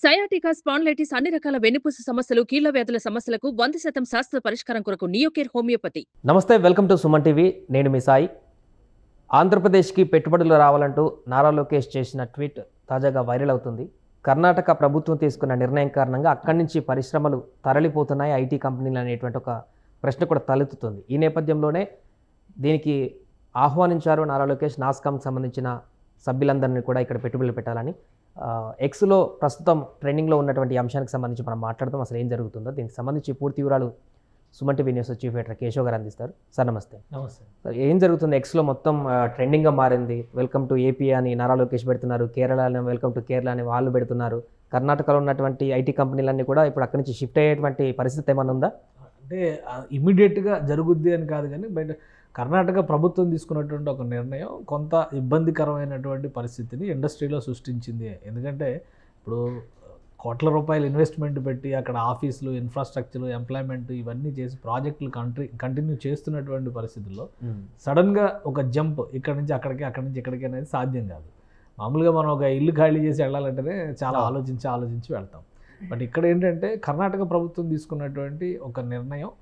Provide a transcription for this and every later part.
Sciatica, spondylitis అన్ని రకాల వెన్నుపూస సమస్యలు, కీళ్ల వ్యాధుల సమస్యలకు 100% శాస్త్ర పరిష్కారం కొరకు నియోకేర్ హోమియోపతి. నమస్తే, వెల్కమ్ టు సుమన్ టీవీ. నేను మీ సాయి. ఆంధ్రప్రదేశ్కి పెట్టుబడులు రావాలంటూ నారా లోకేష్ చేసిన ట్వీట్ తాజాగా వైరల్ అవుతుంది. కర్ణాటక ప్రభుత్వం తీసుకున్న నిర్ణయం కారణంగా అక్కడి నుంచి పరిశ్రమలు తరలిపోతున్నాయి, ఐటీ కంపెనీలు అనేటువంటి ఒక ప్రశ్న కూడా తలెత్తుతుంది. ఈ నేపథ్యంలోనే దీనికి ఆహ్వానించారు నారా లోకేష్. నాస్కామ్కి సంబంధించిన సభ్యులందరినీ కూడా ఇక్కడ పెట్టుబడులు పెట్టాలని. ఎక్స్లో ప్రస్తుతం ట్రెండింగ్లో ఉన్నటువంటి అంశానికి సంబంధించి మనం మాట్లాడదాం. అసలు ఏం జరుగుతుందో దీనికి సంబంధించి పూర్తి వివరాలు Suman TV news chief editor Keshav గారు అందిస్తారు. సార్ నమస్తే. నమస్తే సార్, ఏం జరుగుతుంది? ఎక్స్లో మొత్తం ట్రెండింగ్గా మారింది. వెల్కమ్ టు ఏపీ అని నారా లోకేష్ పెడుతున్నారు, కేరళ అని వెల్కమ్ టు కేరళ అని వాళ్ళు పెడుతున్నారు. కర్ణాటకలో ఉన్నటువంటి ఐటీ కంపెనీలన్నీ కూడా ఇప్పుడు అక్కడి నుంచి షిఫ్ట్ అయ్యేటువంటి పరిస్థితి ఏమైనా ఉందా? అంటే ఇమ్మీడియట్గా జరుగుద్ది అని కాదు, కానీ బయట కర్ణాటక ప్రభుత్వం తీసుకున్నటువంటి ఒక నిర్ణయం కొంత ఇబ్బందికరమైనటువంటి పరిస్థితిని ఇండస్ట్రీలో సృష్టించింది. ఎందుకంటే ఇప్పుడు కోట్ల రూపాయలు ఇన్వెస్ట్మెంట్ పెట్టి అక్కడ ఆఫీసులు, ఇన్ఫ్రాస్ట్రక్చర్, ఎంప్లాయ్మెంట్ ఇవన్నీ చేసి ప్రాజెక్టులు కంటిన్యూ చేస్తున్నటువంటి పరిస్థితుల్లో సడన్గా ఒక జంప్ ఇక్కడ నుంచి అక్కడికి, అక్కడి నుంచి ఇక్కడికి అనేది సాధ్యం కాదు. మామూలుగా మనం ఒక ఇల్లు ఖాళీ చేసి వెళ్ళాలంటేనే చాలా ఆలోచించి వెళ్తాం. బట్ ఇక్కడ ఏంటంటే కర్ణాటక ప్రభుత్వం తీసుకున్నటువంటి ఒక నిర్ణయం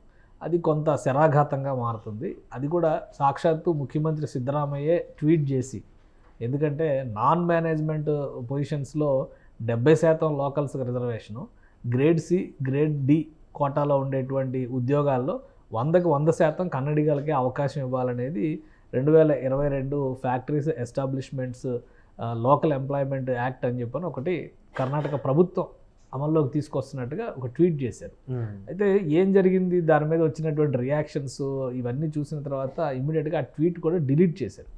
అది కొంత శరాఘాతంగా మారుతుంది. అది కూడా సాక్షాత్తు ముఖ్యమంత్రి సిద్ధరామయ్యే ట్వీట్ చేసి, ఎందుకంటే నాన్ మేనేజ్మెంట్ పొజిషన్స్లో 70% locals reservation, grade C, grade D కోటాలో ఉండేటువంటి ఉద్యోగాల్లో 100కి 100% కన్నడిగలకే అవకాశం ఇవ్వాలనేది 2022 factories establishments local employment act అని చెప్పని ఒకటి కర్ణాటక ప్రభుత్వం అమల్లోకి తీసుకొస్తున్నట్టుగా ఒక ట్వీట్ చేశారు. అయితే ఏం జరిగింది, దాని మీద వచ్చినటువంటి రియాక్షన్స్ ఇవన్నీ చూసిన తర్వాత ఇమ్మీడియట్గా ఆ ట్వీట్ కూడా డిలీట్ చేశారు.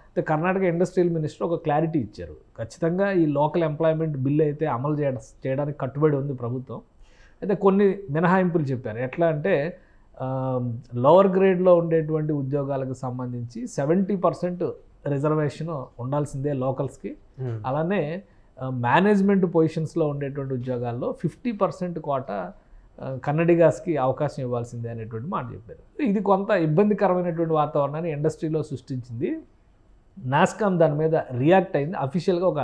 అయితే కర్ణాటక ఇండస్ట్రియల్ మినిస్టర్ ఒక క్లారిటీ ఇచ్చారు. ఖచ్చితంగా ఈ లోకల్ ఎంప్లాయ్మెంట్ బిల్ అయితే అమలు చేయడానికి కట్టుబడి ఉంది ప్రభుత్వం. అయితే కొన్ని మినహాయింపులు చెప్పారు. ఎట్లా అంటే లోవర్ గ్రేడ్లో ఉండేటువంటి ఉద్యోగాలకు సంబంధించి 70% రిజర్వేషన్ ఉండాల్సిందే లోకల్స్కి. అలానే మేనేజ్మెంట్ పొజిషన్స్లో ఉండేటువంటి ఉద్యోగాల్లో 50% కోటా కన్నడిగాస్కి అవకాశం ఇవ్వాల్సిందే అనేటువంటి మాట చెప్పారు. ఇది కొంత ఇబ్బందికరమైనటువంటి వాతావరణాన్ని ఇండస్ట్రీలో సృష్టించింది. నాస్కామ్ దాని మీద రియాక్ట్ అయింది. అఫీషియల్గా ఒక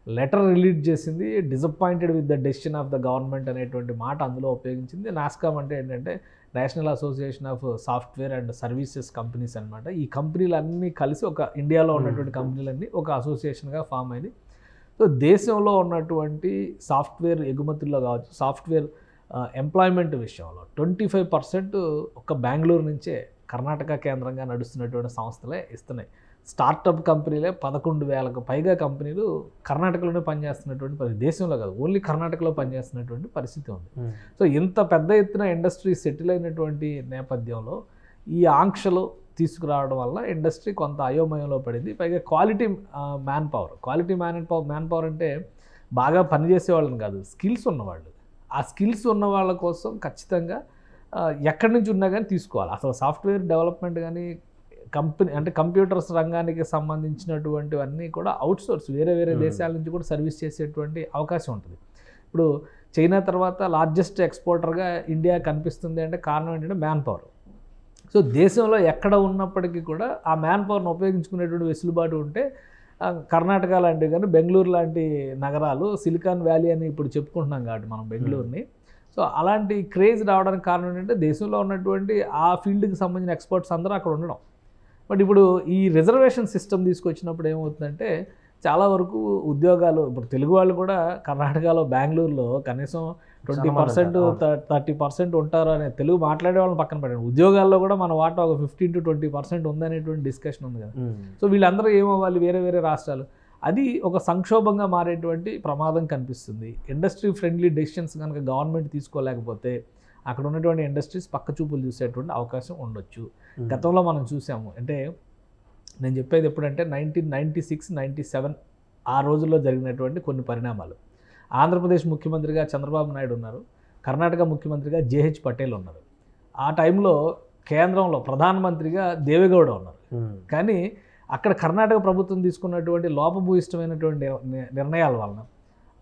లెటర్ రిలీజ్ చేసింది. Disappointed with the decision of the government అనేటువంటి మాట అందులో ఉపయోగించింది. నాస్కామ్ అంటే ఏంటంటే national association of software and services companies అనమాట. ఈ కంపెనీలన్నీ కలిసి ఒక ఇండియాలో ఉన్నటువంటి కంపెనీలన్నీ ఒక అసోసియేషన్గా ఫామ్ అయింది. సో దేశంలో ఉన్నటువంటి సాఫ్ట్వేర్ ఎగుమతుల్లో కావచ్చు, సాఫ్ట్వేర్ ఎంప్లాయ్మెంట్ విషయంలో 25% ఒక్క బెంగళూరు నుంచే కర్ణాటక కేంద్రంగా నడుస్తున్నటువంటి సంస్థలే ఇస్తున్నాయి. స్టార్టప్ కంపెనీలే 11,000కు పైగా కంపెనీలు కర్ణాటకలోనే పనిచేస్తున్నటువంటి పరిస్థితి, దేశంలో కాదు ఓన్లీ కర్ణాటకలో పనిచేస్తున్నటువంటి పరిస్థితి ఉంది. సో ఇంత పెద్ద ఎత్తున ఇండస్ట్రీ సెటిల్ అయినటువంటి నేపథ్యంలో ఈ ఆంక్షలు తీసుకురావడం వల్ల ఇండస్ట్రీ కొంత అయోమయంలో పడింది. పైగా క్వాలిటీ మ్యాన్ పవర్ అంటే బాగా పనిచేసే వాళ్ళని కాదు, స్కిల్స్ ఉన్నవాళ్ళు. ఆ స్కిల్స్ ఉన్న వాళ్ళ కోసం ఖచ్చితంగా ఎక్కడి నుంచి ఉన్నా కానీ తీసుకోవాలి. అసలు సాఫ్ట్వేర్ డెవలప్మెంట్ కానీ కంప్యూటర్స్ రంగానికి సంబంధించినటువంటివన్నీ కూడా అవుట్సోర్స్ వేరే దేశాల నుంచి కూడా సర్వీస్ చేసేటువంటి అవకాశం ఉంటుంది. ఇప్పుడు చైనా తర్వాత లార్జెస్ట్ ఎక్స్పోర్టర్గా ఇండియా కనిపిస్తుంది అంటే కారణం ఏంటంటే మ్యాన్ పవర్. సో దేశంలో ఎక్కడ ఉన్నప్పటికీ కూడా ఆ మ్యాన్ పవర్ను ఉపయోగించుకునేటువంటి వెసులుబాటు ఉంటే కర్ణాటక లాంటివి కానీ బెంగళూరు లాంటి నగరాలు, సిలికాన్ వ్యాలీ అని ఇప్పుడు చెప్పుకుంటున్నాం కాబట్టి మనం బెంగళూరుని. సో అలాంటి క్రేజ్ రావడానికి కారణం ఏంటంటే దేశంలో ఉన్నటువంటి ఆ ఫీల్డ్కి సంబంధించిన ఎక్స్పర్ట్స్ అందరూ అక్కడ ఉండడం. బట్ ఇప్పుడు ఈ రిజర్వేషన్ సిస్టమ్ తీసుకొచ్చినప్పుడు ఏమవుతుందంటే చాలా వరకు ఉద్యోగాలు, ఇప్పుడు తెలుగు వాళ్ళు కూడా కర్ణాటకలో బెంగళూరులో కనీసం 20% 30% ఉంటారు అనే తెలుగు మాట్లాడే వాళ్ళని పక్కన పెట్టండి, ఉద్యోగాల్లో కూడా మన వాటా ఒక 15 to 20% ఉందనేటువంటి డిస్కషన్ ఉంది కదా. సో వీళ్ళందరూ ఏమవ్వాలి, వేరే రాష్ట్రాలు, అది ఒక సంక్షోభంగా మారేటువంటి ప్రమాదం కనిపిస్తుంది. ఇండస్ట్రీ ఫ్రెండ్లీ డెసిషన్స్ కనుక గవర్నమెంట్ తీసుకోలేకపోతే అక్కడ ఉన్నటువంటి ఇండస్ట్రీస్ పక్క చూపులు చూసేటువంటి అవకాశం ఉండొచ్చు. గతంలో మనం చూసాము. అంటే నేను చెప్పేది ఎప్పుడంటే 1996, 97 ఆ రోజుల్లో జరిగినటువంటి కొన్ని పరిణామాలు. ఆంధ్రప్రదేశ్ ముఖ్యమంత్రిగా చంద్రబాబు నాయుడు ఉన్నారు, కర్ణాటక ముఖ్యమంత్రిగా జేహెచ్ పటేల్ ఉన్నారు. ఆ టైంలో కేంద్రంలో ప్రధానమంత్రిగా దేవేగౌడ ఉన్నారు. కానీ అక్కడ కర్ణాటక ప్రభుత్వం తీసుకున్నటువంటి లోపభూయిష్టమైనటువంటి నిర్ణయాల వలన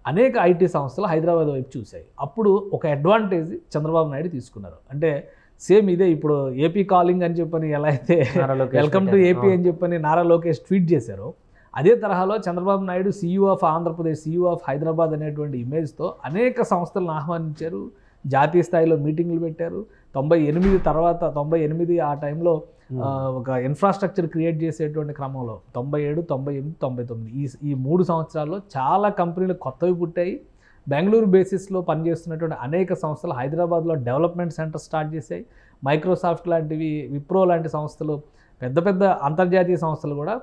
అనేక ఐటీ సంస్థలు హైదరాబాద్ వైపు చూశాయి. అప్పుడు ఒక అడ్వాంటేజ్ చంద్రబాబు నాయుడు తీసుకున్నారు. అంటే సేమ్ ఇదే ఇప్పుడు ఏపీ కాలింగ్ అని చెప్పని ఎలా అయితే వెల్కమ్ టు ఏపీ అని చెప్పని నారా లోకేష్ ట్వీట్ చేశారో, అదే తరహాలో Chandrababu Naidu CEO of Andhra Pradesh, CEO of Hyderabad అనేటువంటి ఇమేజ్తో అనేక సంస్థలను ఆహ్వానించారు, జాతీయ స్థాయిలో మీటింగ్లు పెట్టారు. 98 తర్వాత 98 ఆ టైంలో ఒక ఇన్ఫ్రాస్ట్రక్చర్ క్రియేట్ చేసేటువంటి క్రమంలో 97, 98, 99 ఈ 3 సంవత్సరాల్లో చాలా కంపెనీలు కొత్తవి పుట్టాయి. బెంగళూరు బేసిస్లో పనిచేస్తున్నటువంటి అనేక సంస్థలు హైదరాబాద్లో డెవలప్మెంట్ సెంటర్ స్టార్ట్ చేశాయి. మైక్రోసాఫ్ట్ లాంటివి, విప్రో లాంటి సంస్థలు, పెద్ద పెద్ద అంతర్జాతీయ సంస్థలు కూడా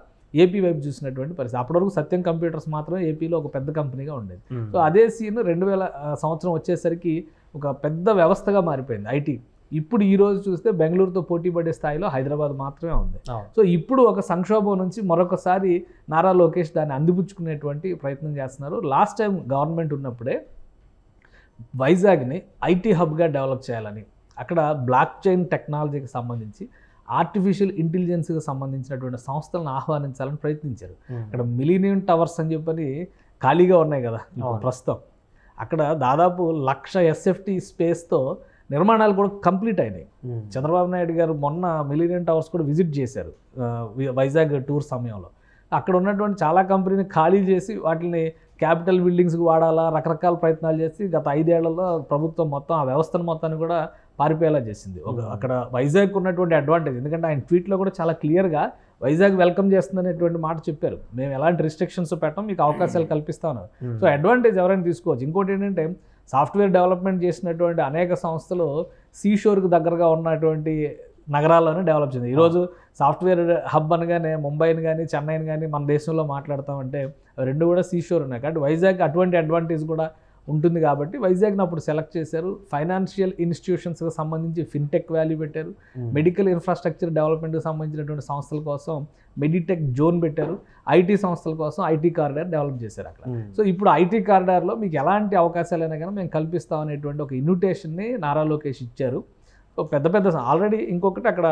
ఏపీ వైపు చూసినటువంటి పరిస్థితి. అప్పటి వరకు సత్యం కంప్యూటర్స్ మాత్రమే ఏపీలో ఒక పెద్ద కంపెనీగా ఉండేది. సో అదే సీన్ 2000 సంవత్సరం వచ్చేసరికి ఒక పెద్ద వ్యవస్థగా మారిపోయింది ఐటీ. ఇప్పుడు ఈ రోజు చూస్తే బెంగళూరుతో పోటీ పడే స్థాయిలో హైదరాబాద్ మాత్రమే ఉంది. సో ఇప్పుడు ఒక సంక్షోభం నుంచి మరొకసారి నారా లోకేష్ దాన్ని అందిపుచ్చుకునేటువంటి ప్రయత్నం చేస్తున్నారు. లాస్ట్ టైం గవర్నమెంట్ ఉన్నప్పుడే వైజాగ్ని ఐటీ హబ్గా డెవలప్ చేయాలని, అక్కడ బ్లాక్ చైన్ టెక్నాలజీకి సంబంధించి, ఆర్టిఫిషియల్ ఇంటెలిజెన్స్కి సంబంధించినటువంటి సంస్థలను ఆహ్వానించాలని ప్రయత్నించారు. అక్కడ మిలీనియం టవర్స్ అని చెప్పని ఖాళీగా ఉన్నాయి కదా ప్రస్తుతం. అక్కడ దాదాపు 1,00,000 SFT స్పేస్తో నిర్మాణాలు కూడా కంప్లీట్ అయినాయి. చంద్రబాబు నాయుడు గారు మొన్న మిలీనియం టవర్స్ కూడా విజిట్ చేశారు వైజాగ్ టూర్ సమయంలో. అక్కడ ఉన్నటువంటి చాలా కంపెనీని ఖాళీ చేసి వాటిని క్యాపిటల్ బిల్డింగ్స్కి వాడాలా, రకరకాల ప్రయత్నాలు చేసి గత 5 ఏళ్లలో ప్రభుత్వం మొత్తం ఆ వ్యవస్థను మొత్తాన్ని కూడా పారిపోయేలా చేసింది. అక్కడ వైజాగ్ ఉన్నటువంటి అడ్వాంటేజ్, ఎందుకంటే ఆయన ట్వీట్లో కూడా చాలా క్లియర్గా వైజాగ్ వెల్కమ్ చేస్తుందనేటువంటి మాట చెప్పారు. మేము ఎలాంటి రిస్ట్రిక్షన్స్ పెట్టాం, మీకు అవకాశాలు కల్పిస్తాను. సో అడ్వాంటేజ్ ఎవరైనా తీసుకోవచ్చు. ఇంకోటి ఏంటంటే సాఫ్ట్వేర్ డెవలప్మెంట్ చేసినటువంటి అనేక సంస్థలు సీషోర్కి దగ్గరగా ఉన్నటువంటి నగరాల్లోనే డెవలప్ చేసింది. ఈరోజు సాఫ్ట్వేర్ హబ్ అనగానే ముంబైని కానీ చెన్నైని కానీ మన దేశంలో మాట్లాడతామంటే రెండు కూడా సీషోర్ ఉన్నాయి. కాబట్టి వైజాగ్ అటువంటి అడ్వాంటేజ్ కూడా ఉంటుంది. కాబట్టి వైజాగ్ని అప్పుడు సెలెక్ట్ చేశారు. ఫైనాన్షియల్ ఇన్స్టిట్యూషన్స్కి సంబంధించి ఫిన్టెక్ వ్యాలీ పెట్టారు. మెడికల్ ఇన్ఫ్రాస్ట్రక్చర్ డెవలప్మెంట్కి సంబంధించినటువంటి సంస్థల కోసం మెడిటెక్ జోన్ పెట్టారు. ఐటీ సంస్థల కోసం ఐటీ కారిడార్ డెవలప్ చేశారు అక్కడ. సో ఇప్పుడు ఐటీ కారిడార్లో మీకు ఎలాంటి అవకాశాలైనా కానీ మేము కల్పిస్తాం అనేటువంటి ఒక ఇన్విటేషన్ని నారా లోకేష్ ఇచ్చారు. సో పెద్ద పెద్ద ఆల్రెడీ ఇంకొకటి అక్కడ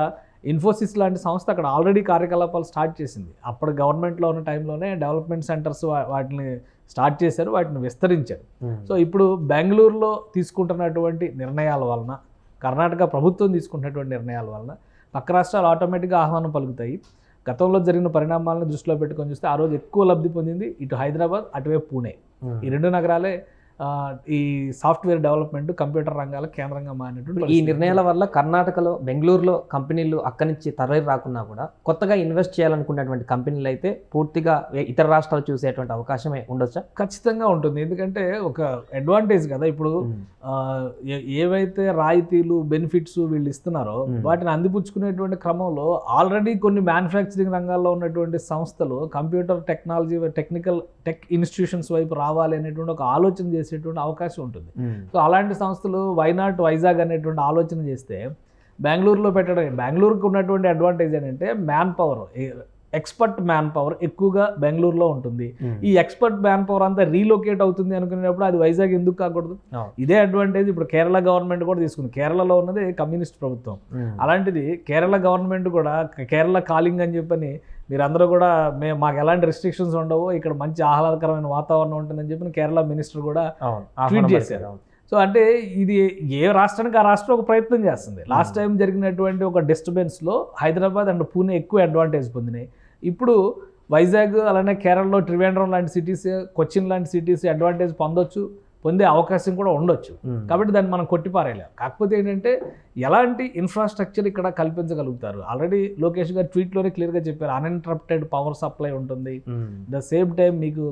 ఇన్ఫోసిస్ లాంటి సంస్థ అక్కడ ఆల్రెడీ కార్యకలాపాలు స్టార్ట్ చేసింది. అప్పుడు గవర్నమెంట్లో ఉన్న టైంలోనే డెవలప్మెంట్ సెంటర్స్ వాటిని స్టార్ట్ చేశారు, వాటిని విస్తరించారు. సో ఇప్పుడు బెంగళూరులో తీసుకుంటున్నటువంటి నిర్ణయాల వలన, కర్ణాటక ప్రభుత్వం తీసుకుంటున్నటువంటి నిర్ణయాల వలన పక్క రాష్ట్రాలు ఆటోమేటిక్గా ఆహ్వానం పలుకుతాయి. గతంలో జరిగిన పరిణామాలను దృష్టిలో పెట్టుకొని చూస్తే ఆ రోజు ఎక్కువ లబ్ధి పొందింది ఇటు హైదరాబాద్, అటువైపు పూణే. ఈ 2 నగరాలే ఈ సాఫ్ట్వేర్ డెవలప్మెంట్, కంప్యూటర్ రంగాల కేంద్రంగా మారినటువంటి ఈ నిర్ణయాల వల్ల కర్ణాటకలో, బెంగళూరులో కంపెనీలు అక్కడి నుంచి తరలి రాకున్నా కూడా కొత్తగా ఇన్వెస్ట్ చేయాలనుకునేటువంటి కంపెనీలు అయితే పూర్తిగా ఇతర రాష్ట్రాలు చూసేటువంటి అవకాశమే ఉండొచ్చా? ఖచ్చితంగా ఉంటుంది. ఎందుకంటే ఒక అడ్వాంటేజ్ కదా. ఇప్పుడు ఏవైతే రాయితీలు, బెనిఫిట్స్ వీళ్ళు ఇస్తున్నారో వాటిని అందిపుచ్చుకునేటువంటి క్రమంలో ఆల్రెడీ కొన్ని మ్యానుఫ్యాక్చరింగ్ రంగాల్లో ఉన్నటువంటి సంస్థలు కంప్యూటర్ టెక్నాలజీ, టెక్ ఇన్స్టిట్యూషన్స్ వైపు రావాలి అనేటువంటి ఒక ఆలోచన చేసేటువంటి అవకాశం ఉంటుంది. సో అలాంటి సంస్థలు వైనాట్ వైజాగ్ అనేటువంటి ఆలోచన చేస్తే బెంగళూరులో పెట్టడం, బెంగళూరుకి ఉన్నటువంటి అడ్వాంటేజ్ ఏంటంటే man power, expert man power ఎక్కువగా బెంగళూరులో ఉంటుంది. ఈ ఎక్స్పర్ట్ మ్యాన్ పవర్ అంతా రీలొకేట్ అవుతుంది అనుకునేటప్పుడు అది వైజాగ్ ఎందుకు కాకూడదు? ఇదే అడ్వాంటేజ్ ఇప్పుడు కేరళ గవర్నమెంట్ కూడా తీసుకుంది. కేరళలో ఉన్నది కమ్యూనిస్ట్ ప్రభుత్వం. అలాంటిది కేరళ గవర్నమెంట్ కూడా కేరళ కాలింగ్ అని చెప్పని మీరందరూ కూడా మాకు ఎలాంటి రెస్ట్రిక్షన్స్ ఉండవు, ఇక్కడ మంచి ఆహ్లాదకరమైన వాతావరణం ఉంటుందని చెప్పి కేరళ మినిస్టర్ కూడా ట్వీట్ చేశారు. సో అంటే ఇది ఏ రాష్ట్రానికి ఆ రాష్ట్రం ఒక ప్రయత్నం చేస్తుంది. లాస్ట్ టైం జరిగినటువంటి ఒక డిస్టర్బెన్స్లో హైదరాబాద్ అండ్ పూణే ఎక్కువ అడ్వాంటేజ్ పొందినాయి. ఇప్పుడు వైజాగ్, అలానే కేరళలో ట్రివేండ్రం లాంటి సిటీస్, కొచ్చిన్ లాంటి సిటీస్ అడ్వాంటేజ్ పొందే అవకాశం కూడా ఉండొచ్చు. కాబట్టి దాన్ని మనం కొట్టిపారేయలేం. కాకపోతే ఏంటంటే ఎలాంటి ఇన్ఫ్రాస్ట్రక్చర్ ఇక్కడ కల్పించగలుగుతారు. ఆల్రెడీ లోకేష్ గారు ట్వీట్లోనే క్లియర్గా చెప్పారు, అన్ఇంటరప్టెడ్ పవర్ సప్లై ఉంటుంది, ద సేమ్ టైం మీకు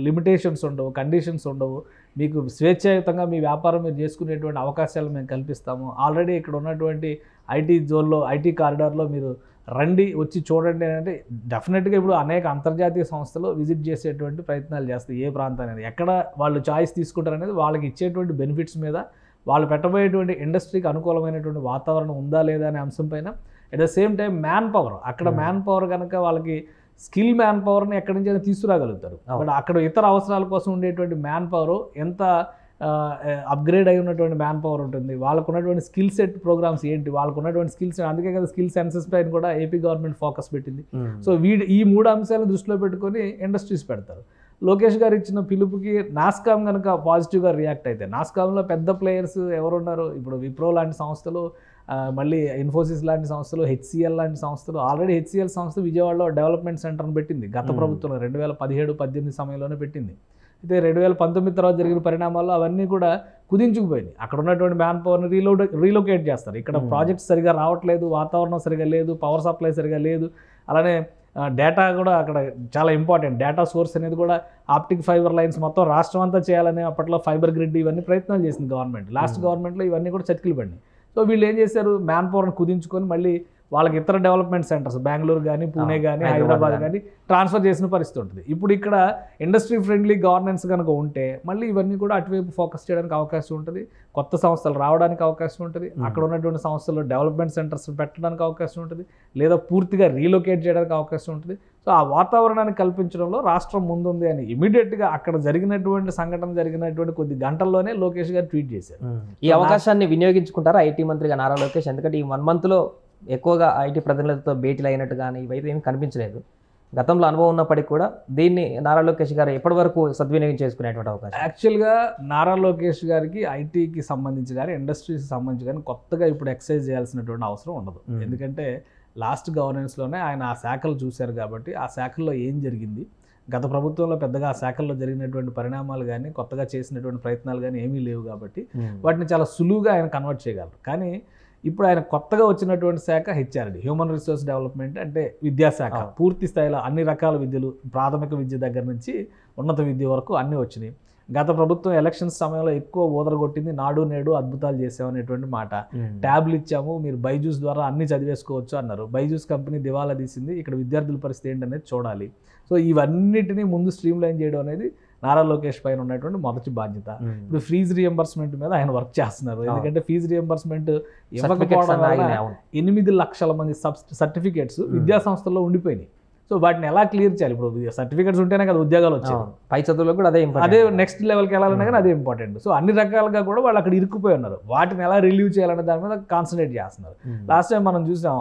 లిమిటేషన్స్ ఉండవు, కండిషన్స్ ఉండవు, మీకు స్వేచ్ఛాయుతంగా మీ వ్యాపారం మీరు చేసుకునేటువంటి అవకాశాలు మేము కల్పిస్తాము. ఆల్రెడీ ఇక్కడ ఉన్నటువంటి ఐటీ జోన్లో, ఐటీ కారిడార్లో మీరు రండి, వచ్చి చూడండి అంటే డెఫినెట్గా ఇప్పుడు అనేక అంతర్జాతీయ సంస్థలు విజిట్ చేసేటువంటి ప్రయత్నాలు చేస్తాయి. ఏ ప్రాంతాన్ని, ఎక్కడ వాళ్ళు చాయిస్ తీసుకుంటారు అనేది వాళ్ళకి ఇచ్చేటువంటి బెనిఫిట్స్ మీద, వాళ్ళు పెట్టబోయేటువంటి ఇండస్ట్రీకి అనుకూలమైనటువంటి వాతావరణం ఉందా లేదా అనే అంశం పైన, at the same time man power, అక్కడ మ్యాన్ పవర్ కనుక వాళ్ళకి స్కిల్ మ్యాన్ పవర్ని ఎక్కడి నుంచి అయినా తీసుకురాగలుగుతారు. బట్ అక్కడ ఇతర అవసరాల కోసం ఉండేటువంటి మ్యాన్ పవర్ ఎంత అప్గ్రేడ్ అయి ఉన్నటువంటి మ్యాన్ పవర్ ఉంటుంది, వాళ్ళకు ఉన్నటువంటి స్కిల్ సెట్ ప్రోగ్రామ్స్ ఏంటి, వాళ్ళకు ఉన్నటువంటి స్కిల్స్, అందుకే కదా స్కిల్ సెన్సెస్ పైన కూడా ఏపీ గవర్నమెంట్ ఫోకస్ పెట్టింది. సో ఈ 3 అంశాలను దృష్టిలో పెట్టుకొని ఇండస్ట్రీస్ పెడతారు. లోకేష్ గారు ఇచ్చిన పిలుపుకి నాస్కామ్ కనుక పాజిటివ్గా రియాక్ట్ అయితే, నాస్కామ్లో పెద్ద ప్లేయర్స్ ఎవరున్నారు, ఇప్పుడు విప్రో లాంటి సంస్థలు, మళ్ళీ ఇన్ఫోసిస్ లాంటి సంస్థలు, హెచ్సిఎల్ లాంటి సంస్థలు, ఆల్రెడీ హెచ్సిఎల్ సంస్థ విజయవాడలో డెవలప్మెంట్ సెంటర్ని పెట్టింది గత ప్రభుత్వంలో 2017-18 సమయంలోనే పెట్టింది. అయితే 2019 తర్వాత జరిగిన పరిణామాల్లో అవన్నీ కూడా కుదించుకుపోయినాయి. అక్కడ ఉన్నటువంటి మ్యాన్ పవర్ని రీలొకేట్ చేస్తారు. ఇక్కడ ప్రాజెక్ట్స్ సరిగా రావట్లేదు, వాతావరణం సరిగా లేదు, పవర్ సప్లై సరిగా లేదు. అలానే డేటా కూడా అక్కడ చాలా ఇంపార్టెంట్. డేటా సోర్స్ అనేది కూడా ఆప్టిక్ ఫైబర్ లైన్స్ మొత్తం రాష్ట్రం అంతా చేయాలని అప్పట్లో ఫైబర్ గ్రిడ్ ఇవన్నీ ప్రయత్నాలు చేసింది గవర్నమెంట్. లాస్ట్ గవర్నమెంట్లో ఇవన్నీ కూడా చతికిలు పడినాయి. సో వీళ్ళు ఏం చేశారు, మ్యాన్ పవర్ని కుదించుకొని మళ్ళీ వాళ్ళకి ఇతర డెవలప్మెంట్ సెంటర్స్ బెంగళూరు కానీ, పూణే కానీ, హైదరాబాద్ కానీ ట్రాన్స్ఫర్ చేసిన పరిస్థితి ఉంటుంది. ఇప్పుడు ఇక్కడ ఇండస్ట్రీ ఫ్రెండ్లీ గవర్నెన్స్ కనుక ఉంటే మళ్ళీ ఇవన్నీ కూడా అటువైపు ఫోకస్ చేయడానికి అవకాశం ఉంటుంది, కొత్త సంస్థలు రావడానికి అవకాశం ఉంటుంది, అక్కడ ఉన్నటువంటి సంస్థల్లో డెవలప్మెంట్ సెంటర్స్ పెట్టడానికి అవకాశం ఉంటుంది, లేదా పూర్తిగా రీలొకేట్ చేయడానికి అవకాశం ఉంటుంది. సో ఆ వాతావరణాన్ని కల్పించడంలో రాష్ట్రం ముందుంది అని ఇమీడియట్గా అక్కడ జరిగినటువంటి కొద్ది గంటల్లోనే లోకేష్ గారు ట్వీట్ చేశారు. ఈ అవకాశాన్ని వినియోగించుకుంటారా ఐటీ మంత్రిగా నారా లోకేష్? ఎందుకంటే ఈ 1 monthలో ఎక్కువగా ఐటీ ప్రతినిధులతో భేటీలు అయినట్టు కానీ ఇవైతే ఏమి కనిపించలేదు. గతంలో అనుభవం ఉన్నప్పటికీ కూడా దీన్ని నారా లోకేష్ గారు ఎప్పటి వరకు సద్వినియోగం చేసుకునేటువంటి అవకాశం? యాక్చువల్గా నారా లోకేష్ గారికి ఐటీకి సంబంధించి కానీ, ఇండస్ట్రీస్కి సంబంధించి కానీ కొత్తగా ఇప్పుడు ఎక్సైజ్ చేయాల్సినటువంటి అవసరం ఉండదు. ఎందుకంటే లాస్ట్ గవర్నెన్స్లోనే ఆయన ఆ శాఖలు చూశారు కాబట్టి ఆ శాఖల్లో ఏం జరిగింది, గత ప్రభుత్వంలో పెద్దగా ఆ శాఖల్లో జరిగినటువంటి పరిణామాలు కానీ, కొత్తగా చేసినటువంటి ప్రయత్నాలు కానీ ఏమీ లేవు కాబట్టి వాటిని చాలా సులువుగా ఆయన కన్వర్ట్ చేయగలరు. కానీ ఇప్పుడు ఆయన కొత్తగా వచ్చినటువంటి శాఖ హెచ్ఆర్డి, హ్యూమన్ రిసోర్స్ డెవలప్మెంట్, అంటే విద్యాశాఖ. పూర్తి స్థాయిలో అన్ని రకాల విద్యలు, ప్రాథమిక విద్య దగ్గర నుంచి ఉన్నత విద్య వరకు అన్నీ వచ్చినాయి. గత ప్రభుత్వం ఎలక్షన్స్ సమయంలో ఎక్కువ ఊదరగొట్టింది నాడు నేడు అద్భుతాలు చేసామనేటువంటి మాట. ట్యాబ్లు ఇచ్చాము, మీరు బైజూస్ ద్వారా అన్ని చదివేసుకోవచ్చు అన్నారు. బైజూస్ కంపెనీ దివాలా తీసింది. ఇక్కడ విద్యార్థుల పరిస్థితి ఏంటనేది చూడాలి. సో ఇవన్నిటినీ ముందు స్ట్రీమ్ లైన్ చేయడం అనేది నారా లోకేష్ పైన ఉన్నటువంటి మొదటి బాధ్యత. ఇప్పుడు ఫీజు రియంబర్స్మెంట్ మీద ఆయన వర్క్ చేస్తున్నారు. ఎందుకంటే ఫీజు రియంబర్స్మెంట్ ఇవ్వకపోవడం వల్ల 8 లక్షల మంది సర్టిఫికేట్స్ విద్యా సంస్థల్లో ఉండిపోయినాయి. సో వాటిని ఎలా క్లియర్ చేయాలి? ఇప్పుడు సర్టిఫికేట్స్ ఉంటేనే కదా ఉద్యోగాలు వచ్చాయి. పై చదువులో కూడా అదే నెక్స్ట్ లెవెల్కి వెళ్ళాలన్నా కానీ అదే ఇంపార్టెంట్. సో అన్ని రకాలుగా కూడా వాళ్ళు అక్కడ ఇరుక్కుపోయి ఉన్నారు. వాటిని ఎలా రిలీవ్ చేయాలనే దాని మీద కాన్సన్ట్రేట్ చేస్తున్నారు. లాస్ట్ టైం మనం చూసాం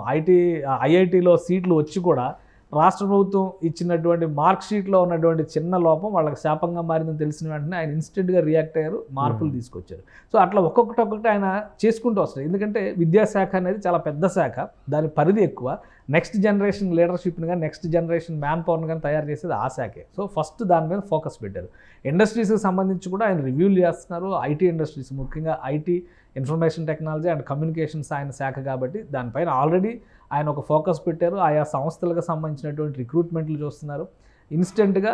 ఐఐటీలో సీట్లు వచ్చి కూడా రాష్ట్ర ప్రభుత్వం ఇచ్చినటువంటి మార్క్ షీట్లో ఉన్నటువంటి చిన్న లోపం వాళ్ళకి శాపంగా మారిందని తెలిసిన వెంటనే ఆయన ఇన్స్టెంట్గా రియాక్ట్ అయ్యారు, మార్పులు తీసుకొచ్చారు. సో అట్లా ఒక్కొక్కటి ఆయన చేసుకుంటూ వస్తారు. ఎందుకంటే విద్యాశాఖ అనేది చాలా పెద్ద శాఖ, దాని పరిధి ఎక్కువ. నెక్స్ట్ జనరేషన్ లీడర్షిప్ని కానీ, నెక్స్ట్ జనరేషన్ మ్యాన్ పవర్ని కానీ తయారు చేసేది ఆ శాఖే. సో ఫస్ట్ దాని మీద ఫోకస్ పెట్టారు. ఇండస్ట్రీస్కి సంబంధించి కూడా ఆయన రివ్యూలు చేస్తున్నారు. ఐటీ ఇండస్ట్రీస్, ముఖ్యంగా IT, information technology and communications ఆయన శాఖ కాబట్టి దానిపైన ఆల్రెడీ ఆయన ఒక ఫోకస్ పెట్టారు. ఆయా సంస్థలకు సంబంధించినటువంటి రిక్రూట్మెంట్లు చూస్తున్నారు. ఇన్స్టెంట్గా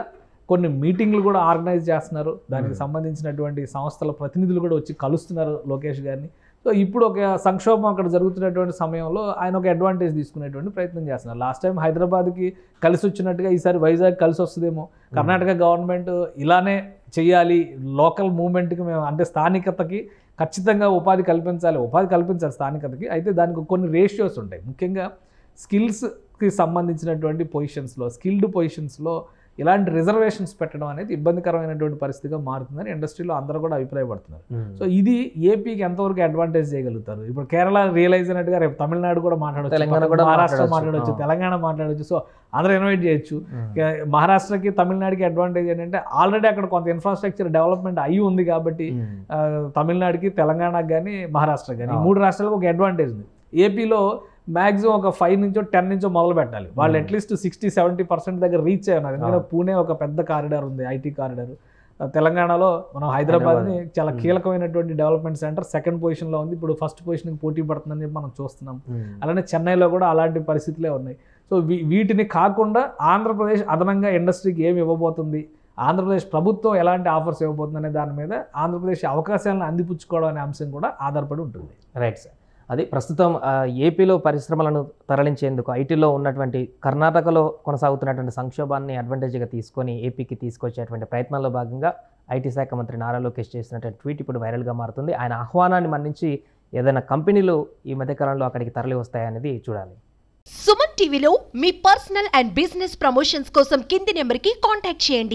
కొన్ని మీటింగ్లు కూడా ఆర్గనైజ్ చేస్తున్నారు. దానికి సంబంధించినటువంటి సంస్థల ప్రతినిధులు కూడా వచ్చి కలుస్తున్నారు లోకేష్ గారిని. సో ఇప్పుడు ఒక సంక్షోభం అక్కడ జరుగుతున్నటువంటి సమయంలో ఆయన ఒక అడ్వాంటేజ్ తీసుకునేటువంటి ప్రయత్నం చేస్తున్నారు. లాస్ట్ టైం హైదరాబాద్కి కలిసి వచ్చినట్టుగా ఈసారి వైజాగ్ కలిసి వస్తుందేమో. కర్ణాటక గవర్నమెంట్ ఇలానే చెయ్యాలి, లోకల్ మూవ్మెంట్కి మేము, అంటే స్థానికతకి ఖచ్చితంగా ఉపాధి కల్పించాలి స్థానికతకి. అయితే దానికి కొన్ని రేషియోస్ ఉంటాయి. ముఖ్యంగా స్కిల్స్కి సంబంధించినటువంటి పొజిషన్స్లో, స్కిల్డ్ పొజిషన్స్లో ఇలాంటి రిజర్వేషన్స్ పెట్టడం అనేది ఇబ్బందికరమైనటువంటి పరిస్థితిగా మారుతుందని ఇండస్ట్రీలో అందరూ కూడా అభిప్రాయపడుతున్నారు. సో ఇది ఏపీకి ఎంతవరకు అడ్వాంటేజ్ చేయగలుగుతారు? ఇప్పుడు కేరళ రియలైజ్ అయినట్టుగా రేపు తమిళనాడు కూడా మాట్లాడవచ్చు, మహారాష్ట్ర మాట్లాడవచ్చు, తెలంగాణ మాట్లాడవచ్చు. సో అందరూ ఇన్వైట్ చేయొచ్చు. మహారాష్ట్రకి తమిళనాడుకి అడ్వాంటేజ్ ఏంటంటే ఆల్రెడీ అక్కడ కొంత ఇన్ఫ్రాస్ట్రక్చర్ డెవలప్మెంట్ అయ్యి ఉంది కాబట్టి తమిళనాడుకి, తెలంగాణకి కానీ, మహారాష్ట్రకి కానీ, ఈ 3 రాష్ట్రాలకు ఒక అడ్వాంటేజ్ ఉంది. ఏపీలో మ్యాక్సిమం ఒక 5 నుంచో 10 నుంచో మొదలు పెట్టాలి. వాళ్ళు అట్లీస్ట్ 60-70% దగ్గర రీచ్ అయ్యారు. ఎందుకంటే పూణే ఒక పెద్ద కారిడార్ ఉంది, ఐటీ కారిడార్. తెలంగాణలో మనం హైదరాబాద్ని చాలా కీలకమైనటువంటి డెవలప్మెంట్ సెంటర్, 2nd పొజిషన్లో ఉంది. ఇప్పుడు 1st పొజిషన్కి పోటీ పడుతుందని చెప్పి మనం చూస్తున్నాం. అలానే చెన్నైలో కూడా అలాంటి పరిస్థితులే ఉన్నాయి. సో వీటిని కాకుండా ఆంధ్రప్రదేశ్ అదనంగా ఇండస్ట్రీకి ఏమి ఇవ్వబోతుంది, ఆంధ్రప్రదేశ్ ప్రభుత్వం ఎలాంటి ఆఫర్స్ ఇవ్వబోతుంది అనే దాని మీద ఆంధ్రప్రదేశ్ అవకాశాలను అందిపుచ్చుకోవడం అనే అంశం కూడా ఆధారపడి ఉంటుంది. Right sir. అది ప్రస్తుతం ఏపీలో పరిశ్రమలను తరలించేందుకు ఐటీలో ఉన్నటువంటి కర్ణాటకలో కొనసాగుతున్నటువంటి సంక్షోభాన్ని అడ్వాంటేజ్గా తీసుకొని ఏపీకి తీసుకొచ్చేటువంటి ప్రయత్నాల్లో భాగంగా ఐటీ శాఖ మంత్రి నారా లోకేష్ చేసినటువంటి ట్వీట్ ఇప్పుడు వైరల్గా మారుతుంది. ఆయన ఆహ్వానాన్ని మన్నించి ఏదైనా కంపెనీలు ఈ మధ్యకాలంలో అక్కడికి తరలి వస్తాయనేది చూడాలి. సుమన్ టీవీలో మీ పర్సనల్ అండ్ బిజినెస్ ప్రమోషన్స్ కోసం కింది నెంబర్కి కాంటాక్ట్ చేయండి.